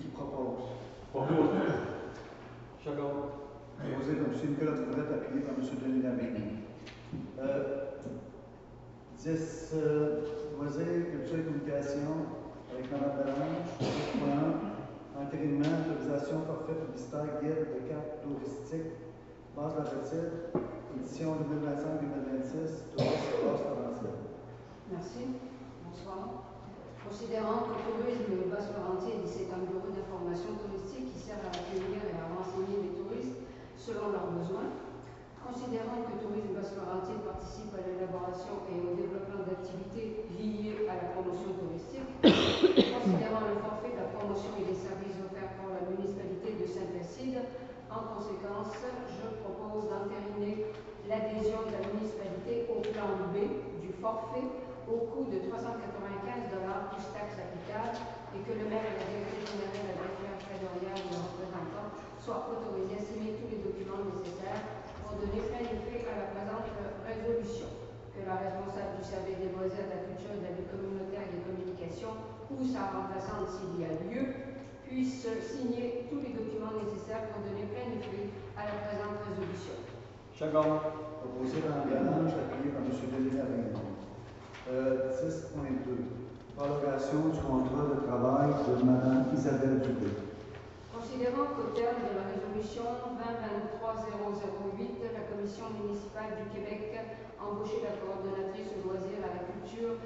Qui propose? Chacun. Proposé par M. Nicolas Bourrette, appuyé par M. Denis Lavigne. 10, loisirs, culture et communication, avec Mme Delange. 10.1, entérinement, autorisation, forfait publicitaire, guide de cartes touristiques, base de la petite, édition 2025-2026, tourisme base provinciale. Merci. Bonsoir. Considérant que le tourisme basse-laurentienne est un bureau d'information touristique qui sert à accueillir et à renseigner les touristes selon leurs besoins, considérant que Tourisme Basse-Laurentienne participe à l'élaboration et au développement d'activités liées à la promotion touristique, considérant le forfait de la promotion et des services offerts par la municipalité de Saint-Placide, en conséquence, je propose d'entériner l'adhésion de la municipalité au plan B du forfait au coût de 395 $ plus taxes applicables et que le maire et la directrice générale de la direction territoriale et le représentant soient autorisés à signer tous les documents nécessaires pour donner plein effet à la présente résolution. Que la responsable du service des loisirs, de la culture, de la vie communautaire et des communications ou sa remplaçante s'il y a lieu puisse signer tous les documents nécessaires pour donner plein effet à la présente résolution. Chacun. Proposé par Mme Delange, appuyé par M. Denis Lavigne. 10.2, prolongation du contrat de travail de Mme Isabelle Dubé. Considérant qu'au terme de la résolution 2023-008, la Commission municipale du Québec a embauché la coordonnatrice aux loisirs, à la culture,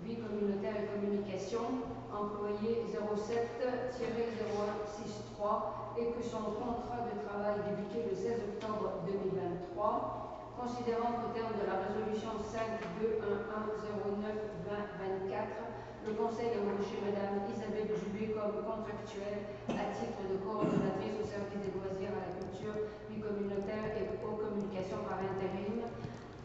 vie communautaire et communication, employé 07-0163, et que son contrat de travail débuté le 16 octobre 2023, considérant qu'au terme de la résolution 5-211-09-2024, le Conseil a embauché Mme Isabelle Dubé comme contractuelle à titre de coordonnatrice au service des loisirs, à la culture, vie communautaire et aux communications par intérim,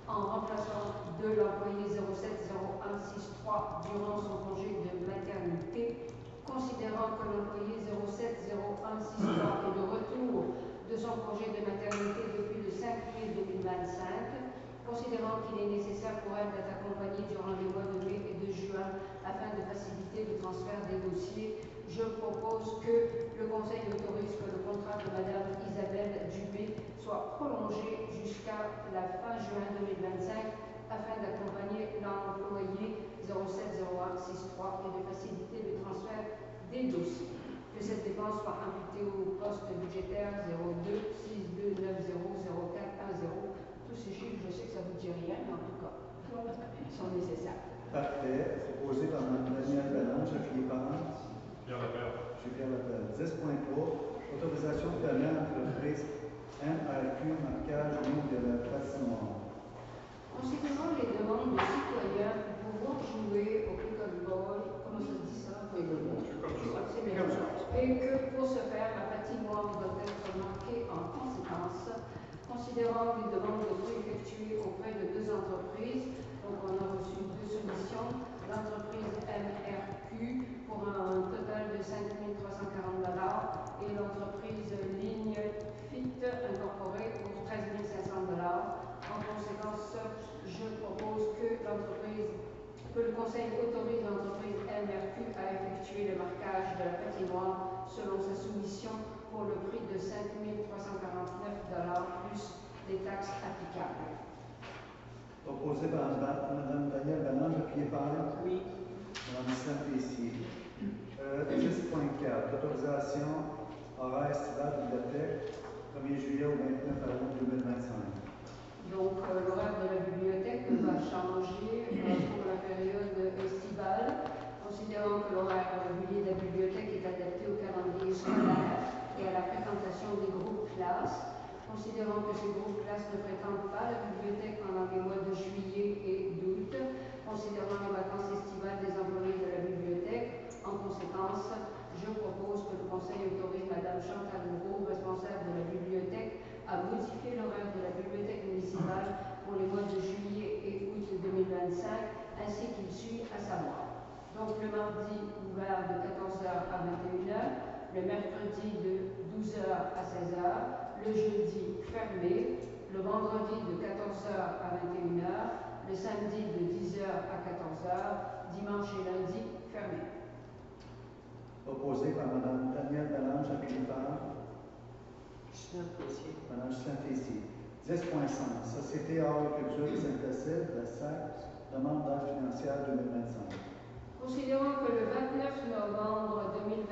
en remplaçant de l'employé 07-0163 durant son congé de maternité, considérant que l'employé 07-0163 est de retour de son congé de maternité depuis le 5 mai 2025, considérant qu'il est nécessaire pour elle d'être accompagnée durant les mois de mai et de juin afin de faciliter le transfert des dossiers, je propose que le Conseil autorise que le contrat de Mme Isabelle Dubé soit prolongé jusqu'à la fin juin 2025 afin d'accompagner l'employé 07-0163 et de faciliter le transfert des dossiers. Que cette dépense soit imputée au poste budgétaire 02-6290-0410. Tous ces chiffres, je sais que ça ne vous dit rien, mais en tout cas, ils sont nécessaires. Parfait. Proposé par Mme Danielle Delange, appuyé par Pierre Lapierre. M. Pierre Lapierre. 10.3, autorisation de paiement entreprise MRQ, marquage ligne de la patinoire. Considérant les demandes des citoyens pour pouvoir jouer au pickleball, comment ça se dit ça? Et que pour ce faire, la patinoire doit être marquée en conséquence, considérant les demandes de coûts effectuées auprès de deux entreprises. Donc on a reçu deux soumissions, l'entreprise MRQ pour un total de 5 340 $ et l'entreprise Ligne Fit Incorporée pour 13 500 $. En conséquence, je propose que le Conseil autorise l'entreprise MRQ à effectuer le marquage de la patinoire selon sa soumission pour le prix de 5 349 $ plus les taxes applicables. Proposé par Mme Danielle Delange, appuyé par Oui. Mme Saint-Pessier. 10.4, autorisation horaire estivale bibliothèque, 1er juillet au 29 août 2025. Donc, l'horaire de la bibliothèque va changer pour la période estivale, considérant que l'horaire régulier de la bibliothèque est adapté au calendrier scolaire et à la fréquentation des groupes classes, considérant que ces groupes classes ne fréquentent pas la bibliothèque pendant les mois de juillet et d'août, considérant les vacances estivales des employés de la bibliothèque. En conséquence, je propose que le Conseil autorise Mme Chantal Moreau, responsable de la bibliothèque, à modifier l'horaire de la bibliothèque municipale pour les mois de juillet et août 2025, ainsi qu'il suit, à savoir. Donc le mardi ouvert de 14h à 21h, le mercredi de 12h à 16h, le jeudi fermé, le vendredi de 14h à 21h, le samedi de 10h à 14h, dimanche et lundi fermé. Proposé par Mme Danielle 10.5. Société Agriculture de Saint-Placide, la SAC, demande d'aide financière 2025. Considérant que le 29 novembre 2024,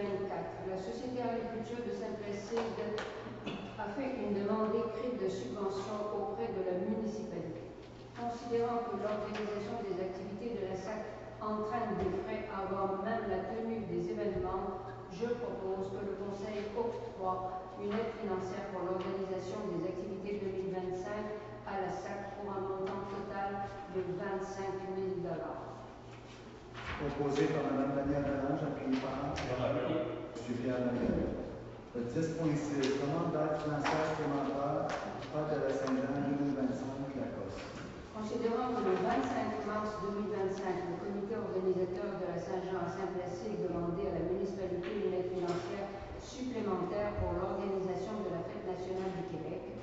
la Société Agriculture de Saint-Placide a fait une demande écrite de subvention auprès de la municipalité. Considérant que l'organisation des activités de la SAC entraîne des frais avant même la tenue des événements, je propose que le Conseil octroie une aide financière pour l'organisation des activités 2025 à la SAC pour un montant total de 25 000 $. Proposé par Mme Danielle Delange, appuyé par M. Pierre Lapierre. Le 10.6. Demande d'aide financière supplémentaire par de la Saint-Jean 2025, la COS. Considérant que le 25 mars 2025, le comité organisateur de la Saint-Jean à Saint-Placide demandait à la municipalité une aide financière supplémentaire pour l'organisation de la Fête nationale du Québec,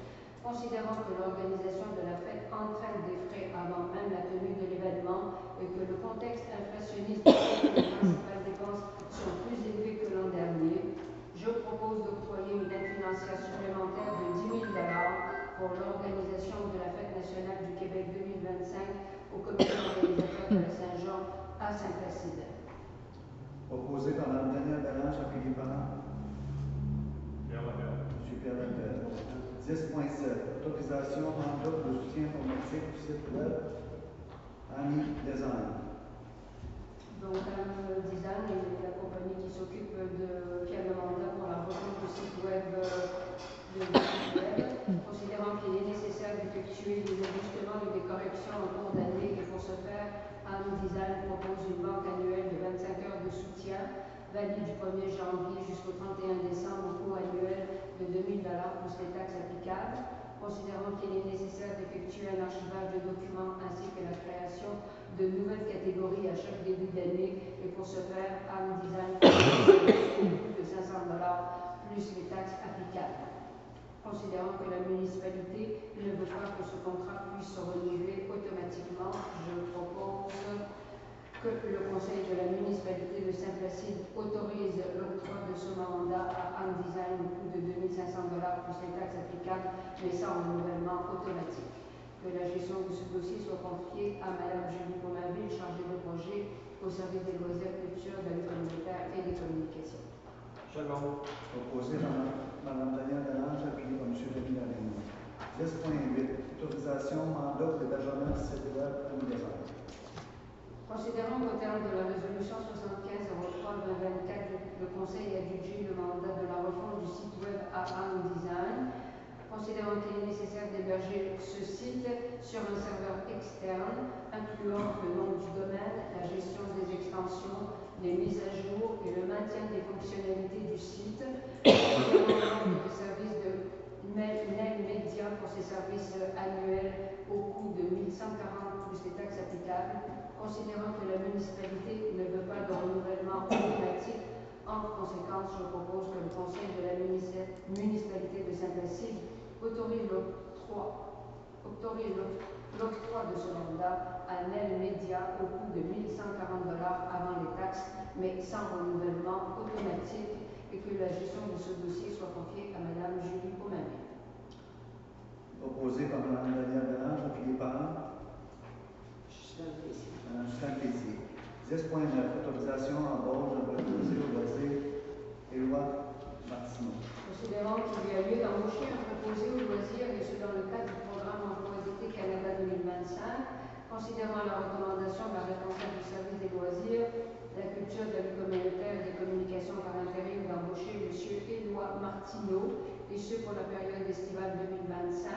considérant que l'organisation de la fête entraîne des frais avant même la tenue de l'événement et que le contexte inflationniste fait que les principales dépenses sont plus élevées que l'an dernier, je propose d'octroyer une aide financière supplémentaire de 10 000 $ pour l'organisation de la Fête nationale du Québec 2025 au comité organisateur de la Saint-Jean à Saint-Placide. Proposé par Mme Danielle Delange, appuyé par M. Pierre Lapierre. 10.7. Autorisation en offre de soutien informatique du site web Ami Design. Donc, Ami Design est la compagnie qui s'occupe qui a le mandat pour la refonte du site web considérant qu'il est nécessaire d'effectuer des ajustements et des corrections en cours d'année et pour ce faire, Ami Design propose une banque annuelle de 25 heures de soutien valide du 1er janvier jusqu'au 31 décembre au coût annuel de 2 000 $ plus les taxes applicables, considérant qu'il est nécessaire d'effectuer un archivage de documents ainsi que la création de nouvelles catégories à chaque début d'année et pour ce faire, Ami Design propose un coût de 500 $ plus les taxes applicables. Considérant que la municipalité ne veut pas que ce contrat puisse se renouveler automatiquement, je propose que le conseil de la municipalité de Saint-Placide autorise l'octroi de ce mandat à Ami Design au coût de 2 500 $ plus les taxes applicables, mais sans renouvellement automatique. Que la gestion de ce dossier soit confiée à Mme Julie Pomainville, chargée de projet au service des loisirs, culture, de la vie communautaire et des communications. Second. Proposé par Mme Danielle Delange, appuyé par M. Denis Lavigne. 10.8. Autorisation mandat d'hébergement du site web Ami Design. Considérant qu'au terme de la résolution 75-03-2024, le Conseil a adjugé le mandat de la refonte du site web à Ami Design, considérant qu'il est nécessaire d'héberger ce site sur un serveur externe, incluant le nom du domaine, la gestion des extensions, les mises à jour et le maintien des fonctionnalités du site, considérant le service de Net Media pour ses services annuels au coût de 1 140 plus les taxes applicables, considérant que la municipalité ne veut pas de renouvellement automatique. En conséquence, je propose que le conseil de la municipalité de Saint-Placide autorise l'octroi de ce mandat à Net Media au coût de 1 140 $ avant les taxes, mais sans renouvellement automatique, et que la gestion de ce dossier soit confiée à Mme Julie Pomainville. Proposé par Mme Danielle Delange, appuyé par Mme Justin Pétier. 10.9. Autorisation embauche d'un préposé au loisir, Éloi Martineau. Considérant qu'il y a lieu d'embaucher un préposé au loisir et ce dans le cadre du programme Emploi d'été Canada 2025, considérant la recommandation de la responsable du service des loisirs, de la culture, de la vie communautaire et des communications par intérim d'embaucher M. Éloi Martineau et ce pour la période estivale 2025,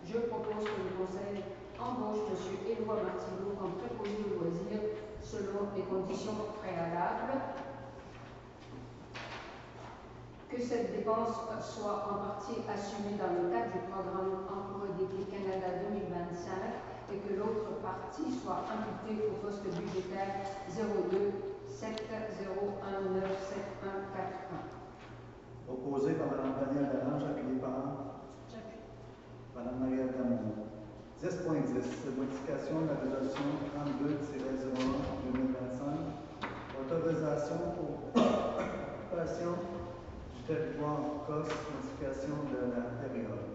je propose que le Conseil embauche M. Éloi Martineau comme préposé au loisir selon les conditions préalables. Que cette dépense soit en partie assumée dans le cadre du programme Emploi d'été Canada 2025 et que l'autre partie soit imputée au poste budgétaire 02 70197141. Proposé par Mme Danielle Delange, appuyé par Mme Marielle Damon. 10.10. Modification de la résolution 32-01-2025. Autorisation pour occupation du territoire COS, modification de la période.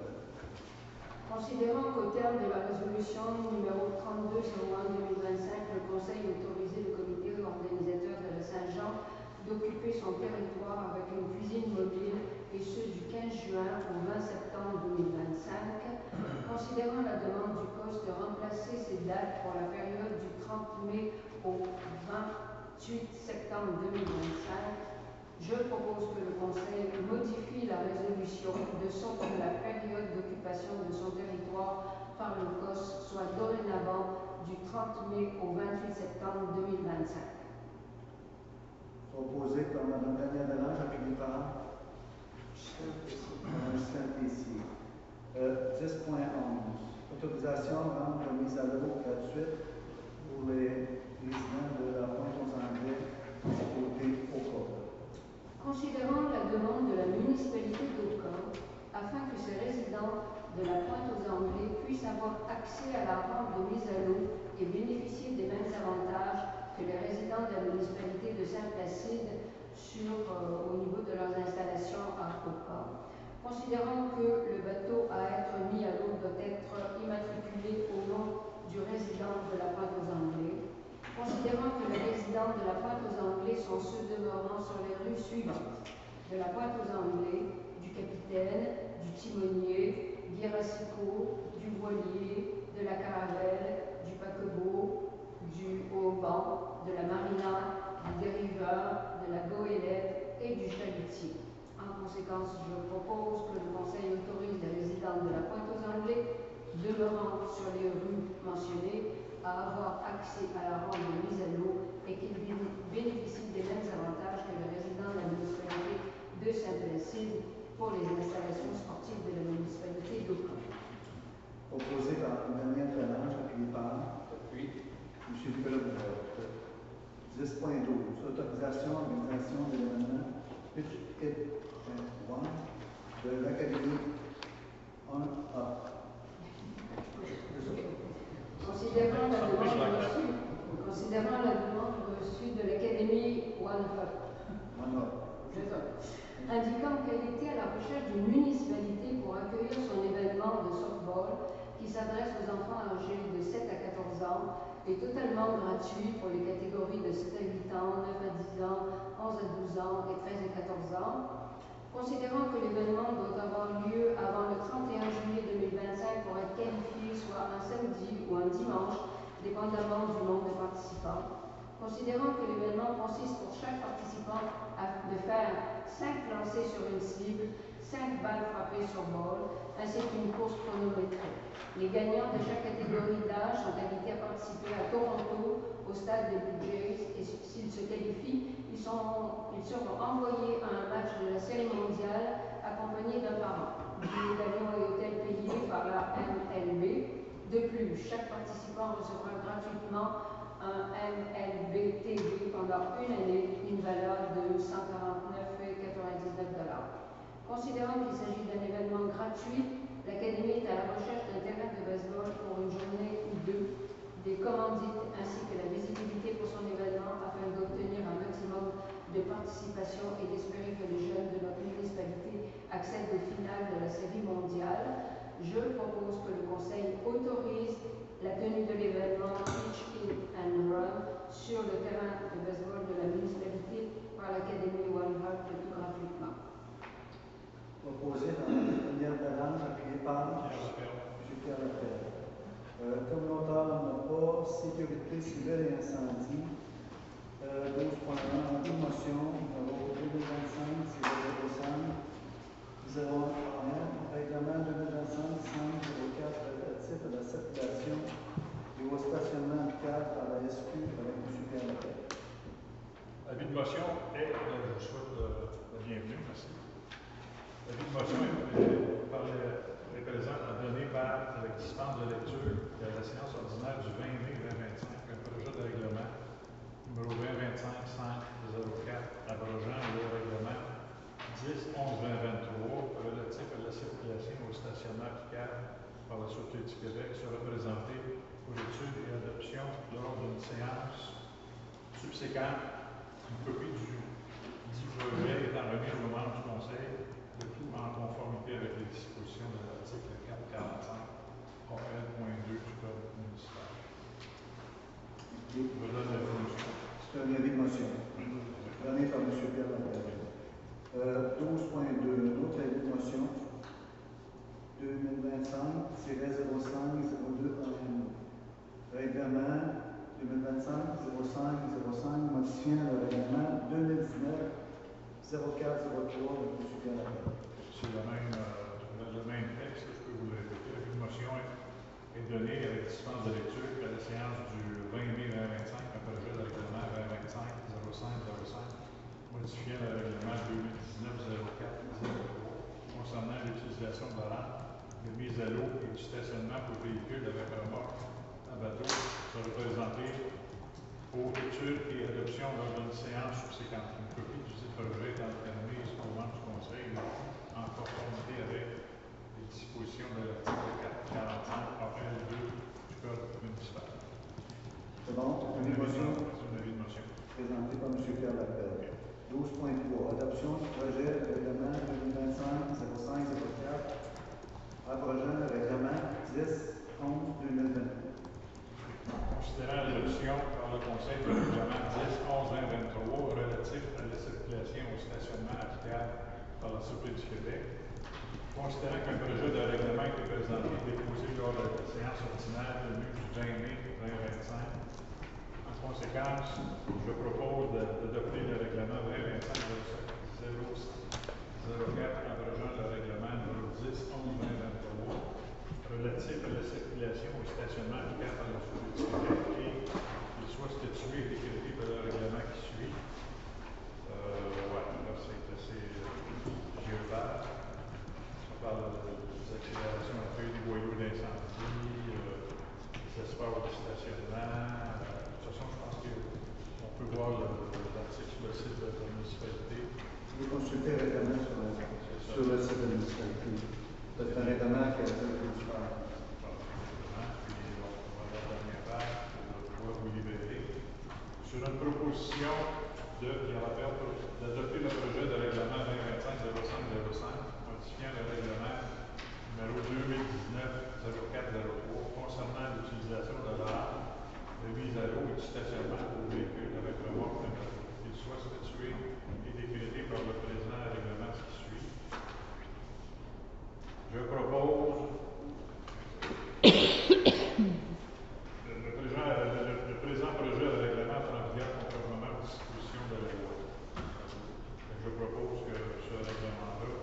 Considérant qu'au terme de la résolution numéro 3201-2025, le Conseil autorisait le comité organisateur de la Saint-Jean d'occuper son territoire avec une cuisine mobile, et ce du 15 juin au 20 septembre 2025, considérant la demande du poste de remplacer ces dates pour la période du 30 mai au 28 septembre 2025, je propose que le Conseil modifie la résolution de sorte que la période d'occupation de son territoire par le COS soit dorénavant du 30 mai au 28 septembre 2025. Proposé par Mme Danielle Delange, avec les parents. Mme Saint-Tessier. 10.11. Autorisation à rendre mise à l'eau gratuite pour les résidents de la Pointe aux Anglais du côté Oka. Considérant la demande de la municipalité d'Oka, afin que ces résidents de la Pointe aux Anglais puissent avoir accès à la rampe de mise à l'eau et bénéficier des mêmes avantages que les résidents de la municipalité de Saint-Placide au niveau de leurs installations à Oka. Considérant que le bateau à être mis à l'eau doit être immatriculé au nom du résident de la Pointe aux Anglais. Considérant que les résidents de la Pointe aux Anglais sont ceux demeurant sur les rues suivantes: de la Pointe aux Anglais, du Capitaine, du Timonier, Guérasico, du Voilier, de la Caravelle, du Paquebot, du Haut-Banc, de la Marina, du Dériveur, de la Goélette et du Chalutier. En conséquence, je propose que le Conseil autorise les résidents de la Pointe aux Anglais demeurant sur les rues mentionnées à avoir accès à la rampe de mise à l'eau et qu'ils bénéficient des mêmes avantages que les résidents de la municipalité de Saint-Placide pour les installations sportives de la municipalité d'Oka. Proposé par Danielle Delange, appuyé par M. Nicolas Bouvard. 10.12. Autorisation à l'organisation de l'événement Pitch It One de l'Académie 1A. Considérant la demande reçue de l'Académie One Up, indiquant qu'elle était à la recherche d'une municipalité pour accueillir son événement de softball qui s'adresse aux enfants âgés de 7 à 14 ans et totalement gratuit pour les catégories de 7 à 8 ans, 9 à 10 ans, 11 à 12 ans et 13 à 14 ans. Considérant que l'événement doit avoir lieu avant le 31 juillet 2025 pour être qualifié soit un samedi ou un dimanche, dépendamment du nombre de participants. Considérant que l'événement consiste pour chaque participant de faire 5 lancers sur une cible, 5 balles frappées sur ball, ainsi qu'une course chronométrée. Les gagnants de chaque catégorie d'âge sont invités à participer à Toronto au stade des Blue Jays et s'ils se qualifient, ils seront envoyés à un match de la Série mondiale accompagnés d'un parent. Billets d'avion et hôtels payés par la MLB. De plus, chaque participant recevra gratuitement un MLB TV pendant une année, une valeur de 149,99 $. Considérant qu'il s'agit d'un événement gratuit, l'Académie est à la recherche d'un terrain de baseball pour une journée ou deux, des commandites ainsi que la visibilité pour son événement afin d'obtenir un maximum de participation et d'espérer que les jeunes de notre municipalité accèdent au final de la série mondiale. Je propose que le Conseil autorise la tenue de l'événement Pitch It and Run sur le terrain de baseball de la municipalité par l'Académie One Heart tout gratuitement. Proposé par Danielle Delange, appuyé par M. Pierre Lapierre. Comme l'auteur n'a pas sécurité civile et incendie, 12.1, motion numéro 2025-005-01, règlement 2025-504 relatif à la circulation et au stationnement de cadre par la SQ avec M. Pierre Lapierre. L'avis de motion est, je souhaite la bienvenue, merci. L'avis de motion est par les présents donné par la dispense de lecture de la séance ordinaire du 20 mai 2025, un projet de règlement numéro 2025-504 abrogeant le règlement 10-11-2023 relatif à la circulation au stationnement applicable par la Sûreté du Québec sera présenté pour l'étude et adoption lors d'une séance subséquente. Une copie du dit projet étant remise aux membres du Conseil, le tout en conformité avec les dispositions de l'article 445 Je donne la motion. C'est un avis de motion. Donné par M. Pierre Lapierre. 12.2, un autre avis de motion. 2025-05-02 Règlement 2025-05-05 modifiant le règlement 2019-0403 de M. Pierre Lapierre. C'est le même texte, je peux vous le répéter. La motion est donnée avec dispense de lecture à la séance du 20 mai 2025, un projet de règlement 2025-05-05 modifiant le règlement 2019-04-03 concernant l'utilisation de la rampe de mise à l'eau et du stationnement pour véhicules avec remorque à bateau sera présenté pour étude et adoption lors d'une séance subséquente. Une copie du dit projet est transmise aux membres du Conseil en conformité avec les dispositions de l'article 445 AL2 du Code municipal. C'est bon? Une motion Avis de motion. Présenté par M. Pierre Lapierre. 12.3. Adoption du projet de règlement 2025-05-04 abrogeant le règlement 10-11-2020. Considérant l'adoption par le Conseil du règlement 10-11-2023 relatif à la circulation au stationnement applicable par la Sûreté du Québec, considérant qu'un projet de règlement a été présenté et déposé lors de la séance ordinaire tenue du 20 mai 2025, en conséquence, je propose d'adopter le règlement 2025-04 abrogeant le règlement numéro 10-11-2023 relatif à la circulation au stationnement applicable par la Sûreté du Québec et qu'il soit statué et décrété par le règlement qui suit. Là, c'est assez géoval. Ça parle des accélérations à feu, des boyaux d'incendie, des espaces de stationnement. De toute façon, je pense qu'on peut voir l'article sur le site de la municipalité. Vous consultez le règlement sur le site de la municipalité. C'est un règlement qui a été municipal. Puis, on va avoir la dernière page pour pouvoir vous libérer. Sur une proposition d'adopter le projet de règlement 2025-05-05 modifiant le règlement numéro 2019-04-03 concernant l'utilisation de l'arme de mise à l'eau et du stationnement pour véhicules avec remorque qu'il soit statué et décrété par le président du règlement qui suit. Je propose le présent projet de règlement entre en vigueur conformément aux dispositions de la loi. Je propose que ce règlement-là,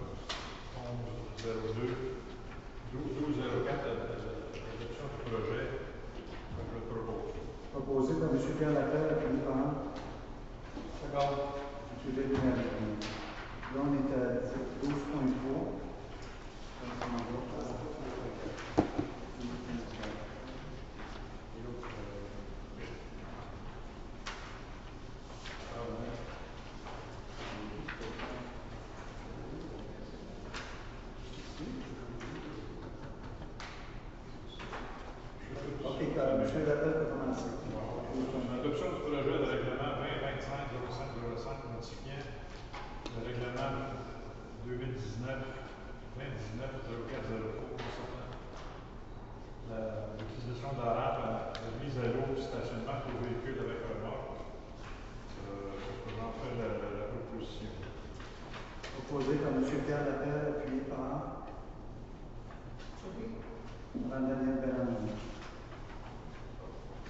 1204, l'adoption du projet, je le propose. Proposé par M. Pierre Lapierre, appuyé par M. Denis. Là, on est à 12.3. L'adoption du projet de règlement 2025-05-05 modifiant le règlement 2019-04-03 concernant l'utilisation de la rampe de mise à l'eau du stationnement pour véhicules avec remorque. J'en fais la proposition. Proposé par M. Pierre Lapierre, appuyé par Mme Danielle Bélanger.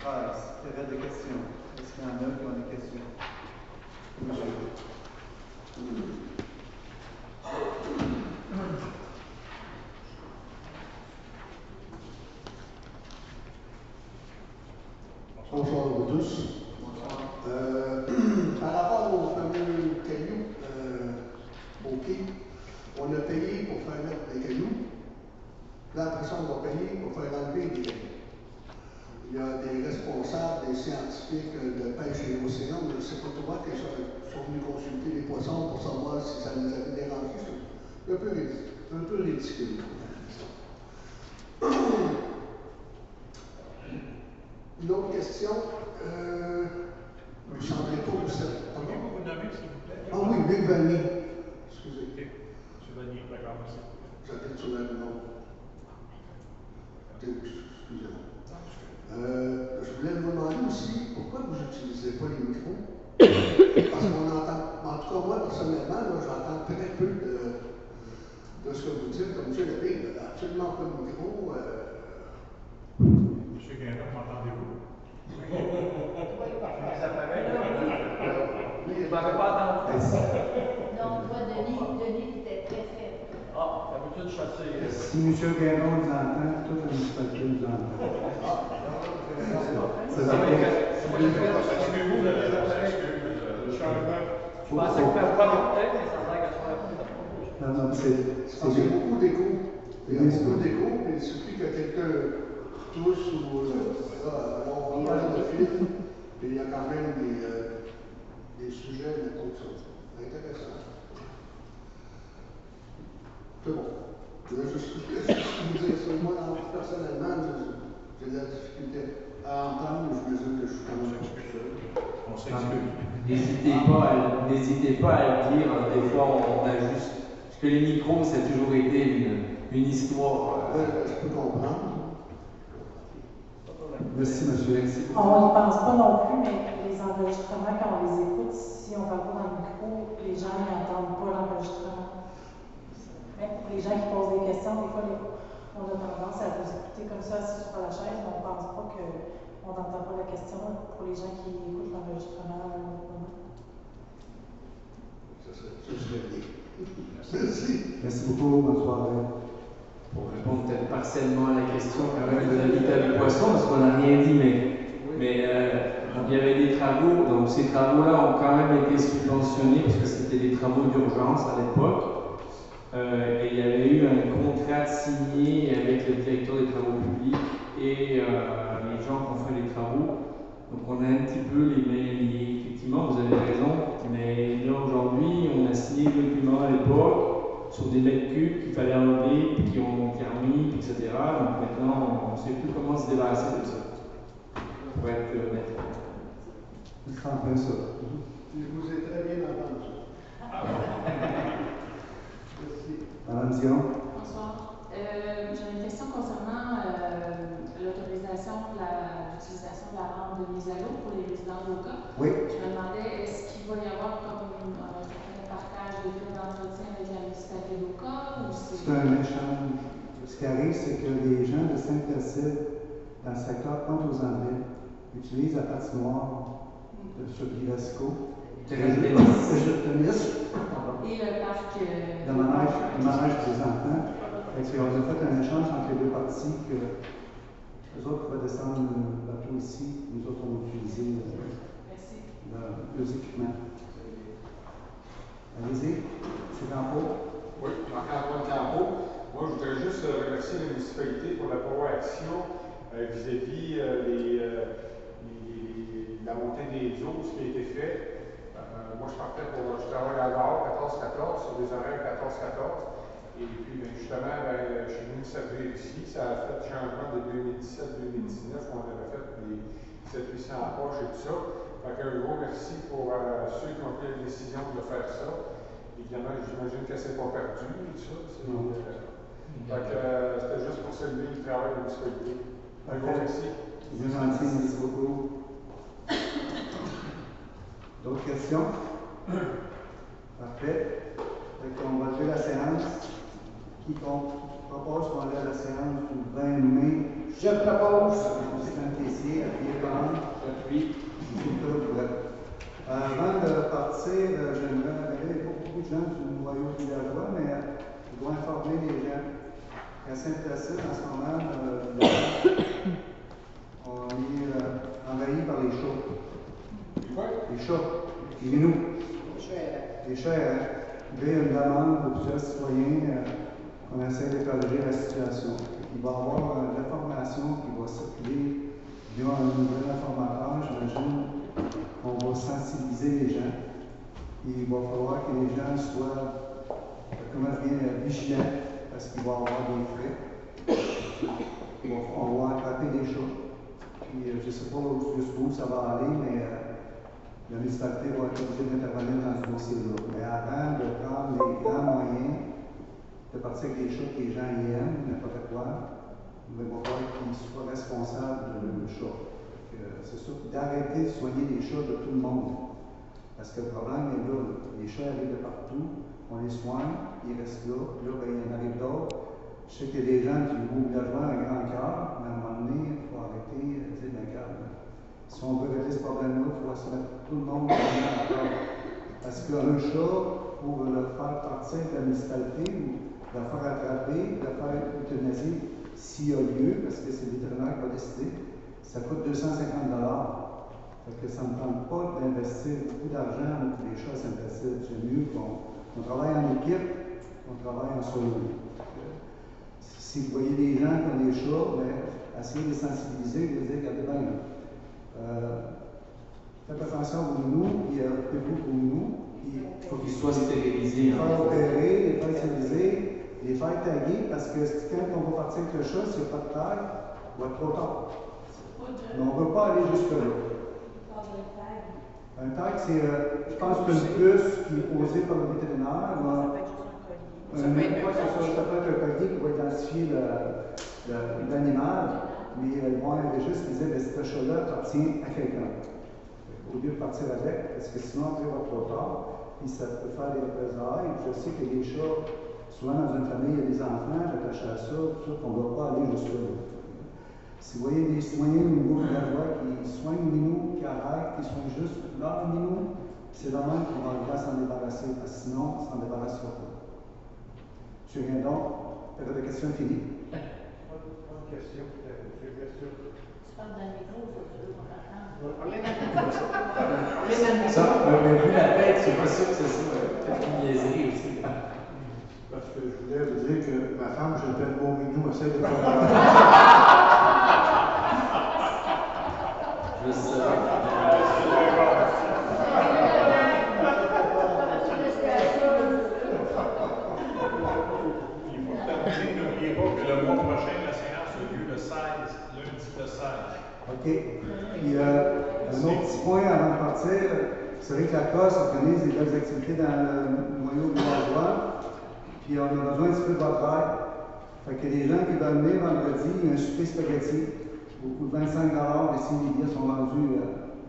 13. Période de questions. Est-ce qu'il y en a qui ont des questions? Monsieur. Bonsoir à vous tous. Par rapport au fameux cailloux au quai, on a payé pour faire mettre des cailloux. Là, après ça, on va payer pour faire enlever des cailloux. Il y a des responsables, des scientifiques de pêche et l'océan, je ne sais pas trop, qui sont venus consulter les poissons pour savoir si ça les avait dérangés. C'est un peu ridicule. Une autre question. Vous ne semblez pas vous savez. Pourriez-vous vous nommer, s'il vous plaît? Ah oui, Luc Vanier. Excusez. OK. M. Vanier, d'accord, merci. J'appelle sur le nom. Excusez-moi. Je voulais vous demander aussi pourquoi vous n'utilisez pas les micros? Parce qu'on entend, en tout cas moi personnellement, là, j'entends très peu de ce que vous dites. Comme M. Labbé, il n'a absolument pas de micro. Monsieur Guérin, m'entendez-vous? Ça paraît. Il Je ne m'avais pas entendu. Non, toi, Denis était très faible. Ah, d'habitude, je suis assez. Si M. Guérin nous entend, toute la municipalité nous entend. C'est ça. Excusez-vous, vous avez le changement. Je pensais que ma voix montait, mais ça a l'air qu'elle soit plus. Non, non, Parce qu'il y a beaucoup d'écho. Il y a beaucoup d'écho, mais il suffit que quelqu'un tousse ou on parle de fil, et il y a quand même des sujets mettons, qui sont intéressants. C'est bon. Je vais juste vous dire ça. Moi, personnellement, j'ai de la difficulté à entendre, mais je mesure que je suis quand même tout seul. On s'excuse. N'hésitez pas à le dire, des fois on ajuste. Parce que les micros, ça a toujours été une histoire. Je peux comprendre. Merci, monsieur. On n'y pense pas non plus, mais les enregistrements, quand on les écoute, si on parle pas dans le micro, les gens n'entendent pas l'enregistrement. Même pour les gens qui posent des questions, des fois, on a tendance à vous écouter comme ça, assis sur la chaise, mais on ne pense pas qu'on n'entend pas la question pour les gens qui écoutent l'enregistrement à un autre moment. Ça serait bien. Merci. Merci beaucoup. Bonne soirée. Pour répondre peut-être partiellement à la question quand même de l'habitat du poisson, parce qu'on n'a rien dit, mais il y avait des travaux, donc ces travaux-là ont quand même été subventionnés, parce que c'était des travaux d'urgence à l'époque. Et il y avait eu un contrat signé avec le directeur des travaux publics et les gens qui ont fait les travaux. Donc on a un petit peu les mains liées. Effectivement, vous avez raison, mais là aujourd'hui, on a signé le document à l'époque sur des mètres cubes qu'il fallait enlever, puis qui ont remis, etc. Donc maintenant, on ne sait plus comment se débarrasser de ça. Pour être honnête. Je serai en plein ça. Je vous ai très bien entendu. Madame Dion. Bonsoir. J'ai une question concernant l'autorisation de l'utilisation de la rampe de mise à l'eau pour les résidents d'Oka. Oui. Je me demandais, est-ce qu'il va y avoir comme un certain partage des frais d'entretien avec la municipalité d'Oka ou c'est... C'est un échange. Ce qui arrive, c'est que les gens de Saint-Placide, dans le secteur Pont-aux-Anglais, utilisent la patinoire de Chaudière-Vesco. Terrain de tennis. Et le parc... Le manège des enfants. On a fait un échange entre les deux parties que les autres pouvaient descendre le bateau ici, nous autres on a utilisé leurs équipements. Allez-y, M. Campeau. Oui, Marc-Antoine Campeau. Moi, je voudrais juste remercier la municipalité pour la pro-action vis-à-vis la montée des eaux, ce qui a été fait. Moi, je travaille à l'heure 14-14, sur des horaires 14-14. Et puis, justement, je suis venu me servir ici. Ça a fait changement de 2017-2019, où on avait fait les 700-800 en poche et tout ça. Fait qu'un gros merci pour ceux qui ont pris la décision de faire ça. Évidemment, j'imagine que c'est pas perdu, tout ça. C'était juste pour saluer le travail de la municipalité. Un gros merci. Bien gentil, merci beaucoup. D'autres questions? Parfait. On va lever la séance. Qui propose qu'on lève la séance du 20 mai? Je propose. Constant Tessier, appuyé par J'appuie. Avant de partir, j'aimerais il y a beaucoup de gens du noyau villageois, mais je dois informer les gens qu'à Saint-Placide, en ce moment, on est envahi par les chats. Les chats, les minous. Les chats, il y a une demande de plusieurs citoyens qu'on essaie de corriger la situation. Il va y avoir de l'information qui va circuler via un nouvel informateur, j'imagine. On va sensibiliser les gens. Il va falloir que les gens soient vigilants parce qu'il va y avoir des frais. On va attraper des chats. Puis, je ne sais pas jusqu'où ça va aller, mais la municipalité va être obligée d'intervenir dans ce dossier-là. Mais avant de prendre les grands moyens, de partir avec des chats que les gens y aiment, n'importe quoi, il va falloir qu'ils soient responsables de le chat. c'est sûr, d'arrêter de soigner les chats de tout le monde. Parce que le problème est là. Les chats arrivent de partout, on les soigne, ils restent là, puis là, ben, il y en arrive d'autres. Je sais qu'il y a des gens qui vont villageois un grand cœur, mais à un moment donné, il faut arrêter de dire, ben, regarde, si on veut régler ce problème-là, il faut se mettre tout le monde d'accord. Parce qu'un chat, pour le faire partir de la municipalité ou de le faire attraper, de le faire euthanasier s'il y a lieu, parce que c'est le vétérinaire qui va décider, ça coûte 250 $. Fait que ça ne me tente pas d'investir beaucoup d'argent pour les chats sympathiques. C'est mieux qu'on travaille en équipe, qu'on travaille en solo. Si vous voyez des gens qui ont des chats, ben, essayez de les sensibiliser, de dire, regardez bien, faites attention aux nounous, puis occupez-vous aux nounous. Il faut qu'ils soient stérilisés. Les faire opérer, les faire stériliser, les faire taguer, parce que quand on va partir avec le chat, s'il n'y a pas de tag, il va être trop tard. Mais on ne veut pas aller jusque-là. Un tag, c'est, je pense que c'est une puce qui est posée par le vétérinaire. Ça peut être un collier qui va identifier l'animal, mais le bon registre disait que ce chat-là appartient à quelqu'un. Au lieu de partir avec, parce que sinon, après, il va être trop tard, puis ça peut faire des représailles. Je sais que les chats, souvent dans une famille, il y a des enfants, j'attache à ça, tout ça, qu'on ne va pas aller jusque-là. Si vous voyez des citoyens au niveau de la loi qui soignent le minou, qui arrêtent, qui soignent juste leur minou, c'est normal qu'on va arriver à s'en débarrasser, parce que sinon, on s'en débarrassera pas. Je viens donc, période de questions finie. Une question, question. Tu parles d'un micro, il faut que tu veux qu'on t'entende. Ça, mais vu la tête, c'est pas sûr que c'est ça. Peut-être une niaiserie aussi. Parce que je voulais vous dire que ma femme, je l'appelle mon minou, essaie de pas. Je sais. N'oubliez pas que le mois prochain, la séance a lieu le 16, lundi le 16. OK. Puis, un autre petit point avant de partir, c'est vrai que la COS organise des belles activités dans le noyau villageois, puis on a besoin un petit peu de votre aide. Fait que les gens qui veulent venir vendredi, il y a un souper spaghetti, au coût de 25 $, et si les billets sont vendus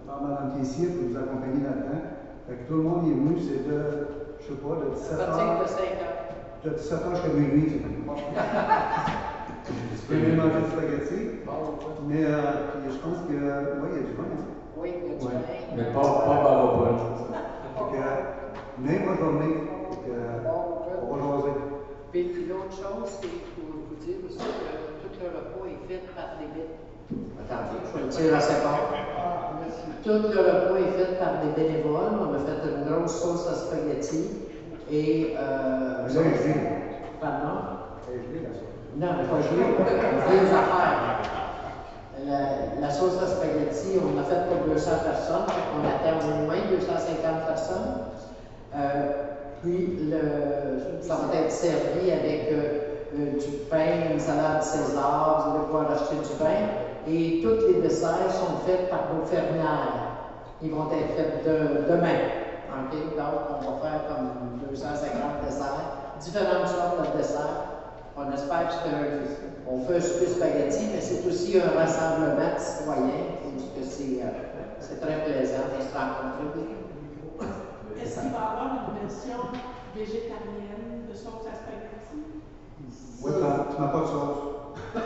par Mme Caissier pour vous accompagner là-dedans. Fait que tout le monde est venu, c'est de, je sais pas, de 17h. De 17h jusqu'à minuit. Tu peux venir manger du spaghetti. Mais je pense que, oui, il y a du vin. Hein? Oui, il y a du vin. Mais pas Baropol. Mais moi, je vais venir. On va jaser. Puis l'autre chose, c'est pour vous dire aussi que tout le repas est fait par des bénévoles. Attendez, je vais le dire assez fort. Tout le repas est fait par des bénévoles. On a fait une grosse sauce à spaghetti. Et. Pardon? Non, pas gelée. Deux affaires. La sauce à spaghetti, on l'a faite pour 200 personnes. On atteint au moins 250 personnes. Puis, ça va être servi avec du pain, une salade César, vous allez pouvoir acheter du pain. Et tous les desserts sont faits par nos fermières. Ils vont être faits demain. Okay? Donc, on va faire comme 250 desserts, différentes sortes de desserts. On espère qu'on fait un souper spaghetti, mais c'est aussi un rassemblement de citoyens, parce que c'est très plaisant de se rencontrer. Est-ce qu'il va y avoir une version végétarienne de sauce à spaghetti? Oui, tu n'as pas de sauce. Je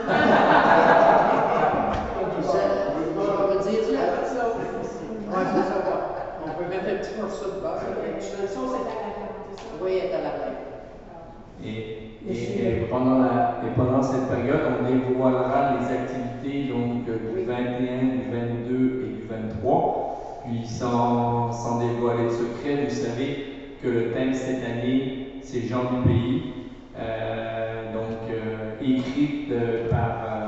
veux dire, Tu n'as pas de sauce. oui, c'est ça. On peut mettre un petit morceau de beurre. La sauce est à la viande, c'est ça? Oui, elle est à la viande. Et pendant cette période, on dévoilera les activités donc, du 21, du 22 et du 23. Puis sans dévoiler de secret, vous savez que le thème cette année, c'est Gens du pays. Écrite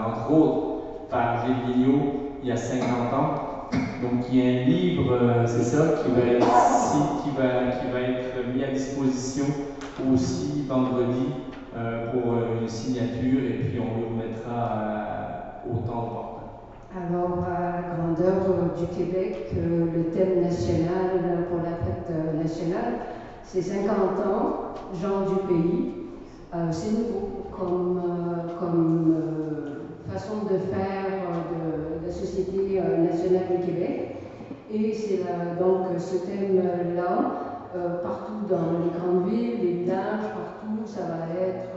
entre autres, par Gilles Vigneault il y a 50 ans. Donc il y a un livre, c'est ça, qui va être mis à disposition aussi vendredi pour une signature et puis on le remettra au temps opportun. Alors, à la grandeur du Québec, le thème national pour la fête nationale, c'est 50 ans, gens du pays. C'est nouveau comme façon de faire, de la Société nationale du Québec. Et c'est donc ce thème-là, partout dans les grandes villes, les villages, partout, ça va être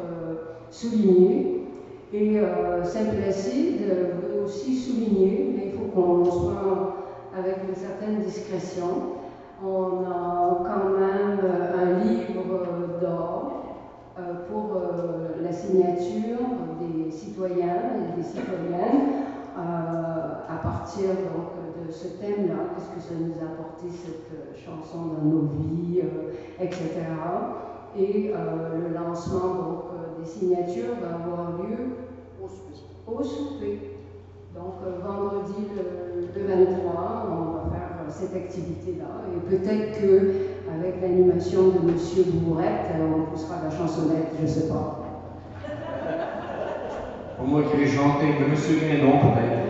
souligné. Et Saint-Placide veut aussi souligner, mais il faut qu'on soit avec une certaine discrétion. On a quand même un livre d'or pour la signature des citoyens et des citoyennes à partir donc, de ce thème-là, qu'est-ce que ça nous a apporté cette chanson dans nos vies, etc. Et le lancement donc, des signatures va avoir lieu au souper. Donc vendredi le 23, on va faire cette activité-là. Et peut-être qu'avec l'animation de M. Bourrette, on poussera la chansonnette, je ne sais pas. Pour moi qui vais chanter de M. Guénon, peut-être.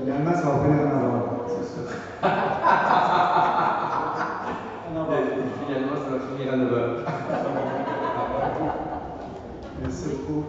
Finalement, ça va finir en avant, c'est sûr. Finalement, ça va finir à 9h. Merci beaucoup.